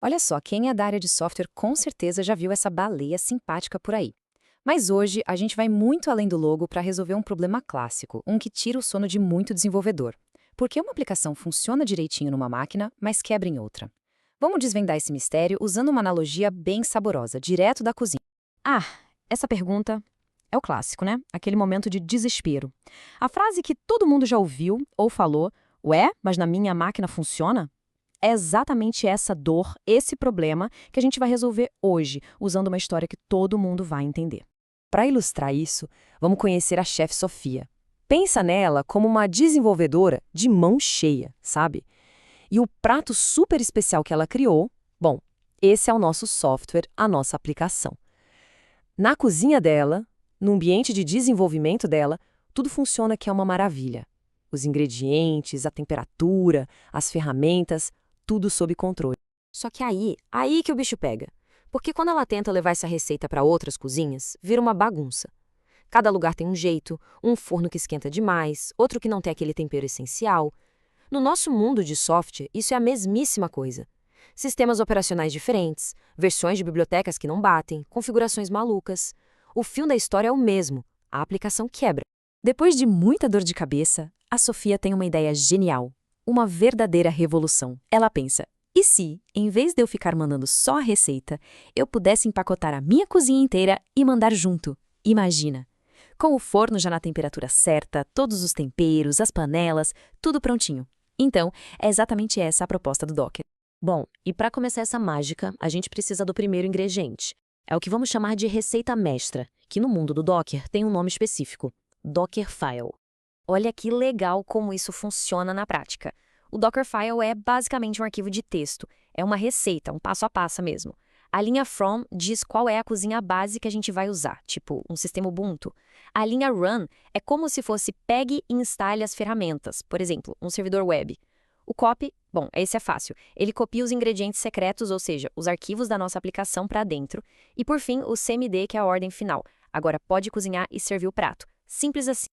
Olha só, quem é da área de software com certeza já viu essa baleia simpática por aí. Mas hoje a gente vai muito além do logo para resolver um problema clássico, um que tira o sono de muito desenvolvedor. Por que uma aplicação funciona direitinho numa máquina, mas quebra em outra? Vamos desvendar esse mistério usando uma analogia bem saborosa, direto da cozinha. Ah, essa pergunta é o clássico, né? Aquele momento de desespero. A frase que todo mundo já ouviu ou falou: Ué, mas na minha máquina funciona? É exatamente essa dor, esse problema, que a gente vai resolver hoje, usando uma história que todo mundo vai entender. Para ilustrar isso, vamos conhecer a chefe Sofia. Pensa nela como uma desenvolvedora de mão cheia, sabe? E o prato super especial que ela criou, bom, esse é o nosso software, a nossa aplicação. Na cozinha dela, no ambiente de desenvolvimento dela, tudo funciona que é uma maravilha. Os ingredientes, a temperatura, as ferramentas, tudo sob controle. Só que aí que o bicho pega. Porque quando ela tenta levar essa receita para outras cozinhas, vira uma bagunça. Cada lugar tem um jeito, um forno que esquenta demais, outro que não tem aquele tempero essencial. No nosso mundo de software, isso é a mesmíssima coisa. Sistemas operacionais diferentes, versões de bibliotecas que não batem, configurações malucas. O fim da história é o mesmo, a aplicação quebra. Depois de muita dor de cabeça, a Sofia tem uma ideia genial, uma verdadeira revolução. Ela pensa: e se, em vez de eu ficar mandando só a receita, eu pudesse empacotar a minha cozinha inteira e mandar junto? Imagina! Com o forno já na temperatura certa, todos os temperos, as panelas, tudo prontinho. Então, é exatamente essa a proposta do Docker. Bom, e para começar essa mágica, a gente precisa do primeiro ingrediente. É o que vamos chamar de receita mestra, que no mundo do Docker tem um nome específico: Dockerfile. Olha que legal como isso funciona na prática. O Dockerfile é basicamente um arquivo de texto. É uma receita, um passo a passo mesmo. A linha From diz qual é a cozinha base que a gente vai usar, tipo um sistema Ubuntu. A linha Run é como se fosse pegue e instale as ferramentas, por exemplo, um servidor web. O copy, bom, esse é fácil. Ele copia os ingredientes secretos, ou seja, os arquivos da nossa aplicação para dentro. E por fim, o CMD, que é a ordem final. Agora pode cozinhar e servir o prato. Simples assim.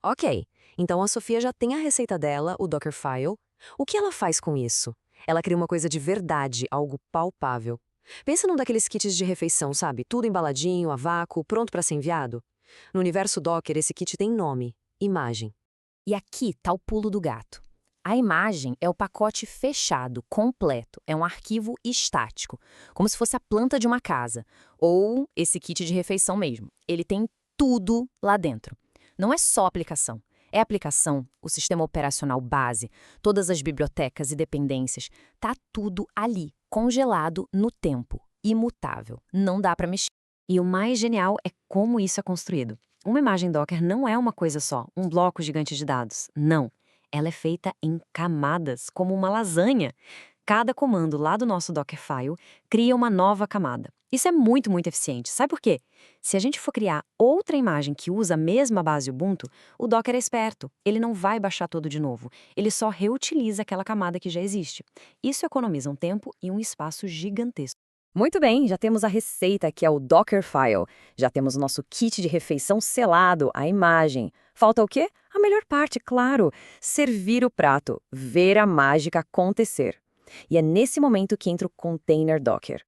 Ok, então a Sofia já tem a receita dela, o Dockerfile. O que ela faz com isso? Ela cria uma coisa de verdade, algo palpável. Pensa num daqueles kits de refeição, sabe? Tudo embaladinho, a vácuo, pronto para ser enviado. No universo Docker, esse kit tem nome: imagem. E aqui tá o pulo do gato. A imagem é o pacote fechado, completo. É um arquivo estático, como se fosse a planta de uma casa. Ou esse kit de refeição mesmo. Ele tem tudo lá dentro. Não é só aplicação. É aplicação, o sistema operacional base, todas as bibliotecas e dependências. Tá tudo ali, congelado no tempo, imutável. Não dá para mexer. E o mais genial é como isso é construído. Uma imagem Docker não é uma coisa só, um bloco gigante de dados. Não. Ela é feita em camadas, como uma lasanha. Cada comando lá do nosso Dockerfile cria uma nova camada. Isso é muito, muito eficiente. Sabe por quê? Se a gente for criar outra imagem que usa a mesma base Ubuntu, o Docker é esperto. Ele não vai baixar tudo de novo. Ele só reutiliza aquela camada que já existe. Isso economiza um tempo e um espaço gigantesco. Muito bem, já temos a receita, que é o Dockerfile. Já temos o nosso kit de refeição selado, a imagem. Falta o quê? A melhor parte, claro: servir o prato, ver a mágica acontecer. E é nesse momento que entra o container Docker.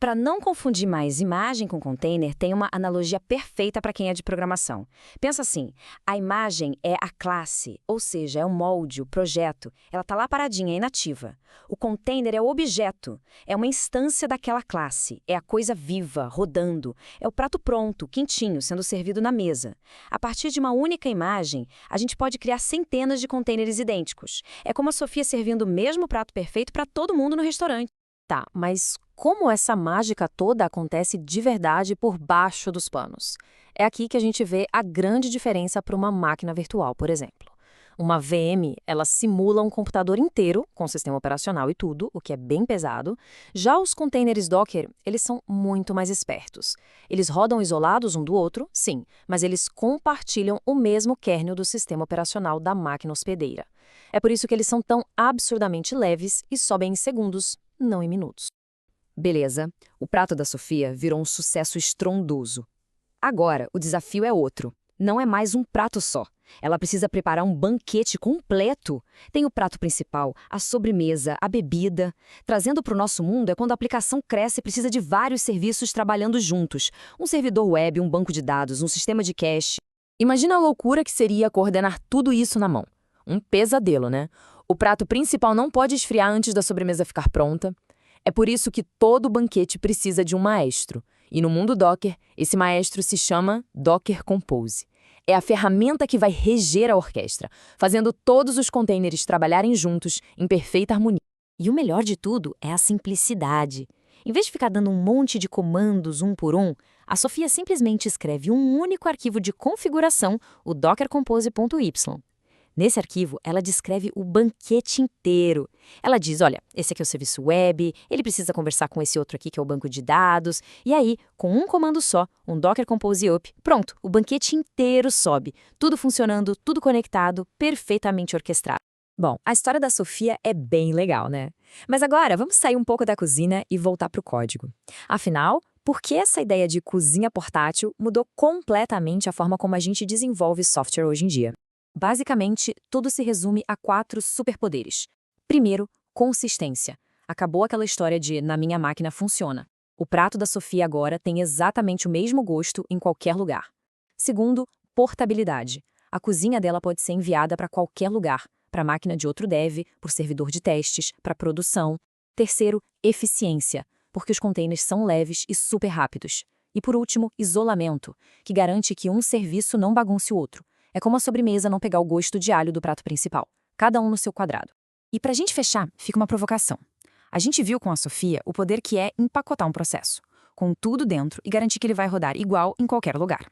Para não confundir mais imagem com container, tem uma analogia perfeita para quem é de programação. Pensa assim: a imagem é a classe, ou seja, é o molde, o projeto. Ela está lá paradinha, é inativa. O container é o objeto, é uma instância daquela classe, é a coisa viva, rodando. É o prato pronto, quentinho, sendo servido na mesa. A partir de uma única imagem, a gente pode criar centenas de containers idênticos. É como a Sofia servindo o mesmo prato perfeito para todo mundo no restaurante. Tá, mas como essa mágica toda acontece de verdade por baixo dos panos? É aqui que a gente vê a grande diferença para uma máquina virtual, por exemplo. Uma VM, ela simula um computador inteiro, com sistema operacional e tudo, o que é bem pesado. Já os containers Docker, eles são muito mais espertos. Eles rodam isolados um do outro, sim, mas eles compartilham o mesmo kernel do sistema operacional da máquina hospedeira. É por isso que eles são tão absurdamente leves e sobem em segundos, não em minutos. Beleza, o prato da Sofia virou um sucesso estrondoso. Agora, o desafio é outro. Não é mais um prato só. Ela precisa preparar um banquete completo. Tem o prato principal, a sobremesa, a bebida. Trazendo para o nosso mundo é quando a aplicação cresce e precisa de vários serviços trabalhando juntos. Um servidor web, um banco de dados, um sistema de cache. Imagina a loucura que seria coordenar tudo isso na mão. Um pesadelo, né? O prato principal não pode esfriar antes da sobremesa ficar pronta. É por isso que todo banquete precisa de um maestro. E no mundo Docker, esse maestro se chama Docker Compose. É a ferramenta que vai reger a orquestra, fazendo todos os containers trabalharem juntos em perfeita harmonia. E o melhor de tudo é a simplicidade. Em vez de ficar dando um monte de comandos um por um, a Sofia simplesmente escreve um único arquivo de configuração, o dockercompose.y. Nesse arquivo, ela descreve o banquete inteiro. Ela diz, olha, esse aqui é o serviço web, ele precisa conversar com esse outro aqui que é o banco de dados, e aí, com um comando só, um Docker Compose Up, pronto, o banquete inteiro sobe, tudo funcionando, tudo conectado, perfeitamente orquestrado. Bom, a história da Sofia é bem legal, né? Mas agora, vamos sair um pouco da cozinha e voltar para o código. Afinal, por que essa ideia de cozinha portátil mudou completamente a forma como a gente desenvolve software hoje em dia? Basicamente, tudo se resume a 4 superpoderes. Primeiro, consistência. Acabou aquela história de na minha máquina funciona. O prato da Sofia agora tem exatamente o mesmo gosto em qualquer lugar. Segundo, portabilidade. A cozinha dela pode ser enviada para qualquer lugar, para a máquina de outro dev, por servidor de testes, para produção. Terceiro, eficiência, porque os containers são leves e super rápidos. E por último, isolamento, que garante que um serviço não bagunce o outro. É como a sobremesa não pegar o gosto de alho do prato principal, cada um no seu quadrado. E pra gente fechar, fica uma provocação. A gente viu com a Sofia o poder que é empacotar um processo, com tudo dentro e garantir que ele vai rodar igual em qualquer lugar.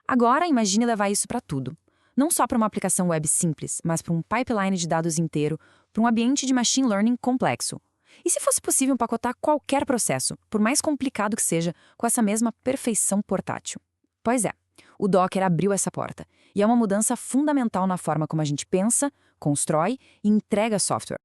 Agora, imagine levar isso para tudo. Não só para uma aplicação web simples, mas para um pipeline de dados inteiro, para um ambiente de machine learning complexo. E se fosse possível empacotar qualquer processo, por mais complicado que seja, com essa mesma perfeição portátil? Pois é. O Docker abriu essa porta, e é uma mudança fundamental na forma como a gente pensa, constrói e entrega software.